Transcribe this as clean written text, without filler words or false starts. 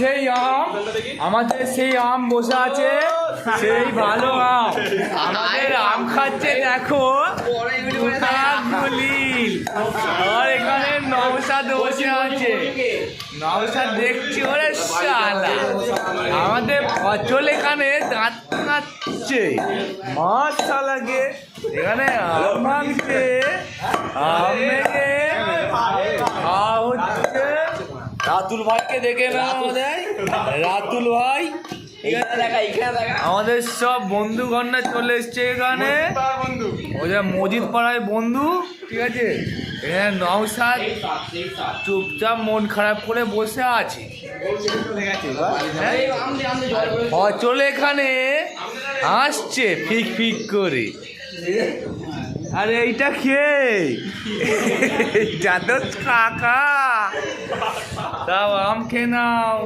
সেই আম, আমাদের সেই আম বসে আছে, সেই ভালো আম। আমাদের আম খাচ্ছে দেখো দলিল। আর এখানে নওশাদ বসে আছে, নওশাদ দেখছি ওরে শালা। আমাদের ফজল এখানে দাঁত খাচ্ছে, মাছ লাগে এখানে আম ভাঙছে, আম ভেঙে খাওয়া হচ্ছে। রাতুল ভাইকে দেখে না আমাদের রাতুল ভাই, আমাদের সব বন্ধু গণনা চলে এসছে এখানে, ওদের মজিদ পাড়ায় বন্ধু, ঠিক আছে। এখানে নওশাদ চুপচাপ মন খারাপ করে বসে আছে। চলে এখানে হাসছে ফিক ফিক করে। আরে এইটা খেয়ে যাদব কাকা, তাও আম খেয়ে নাও।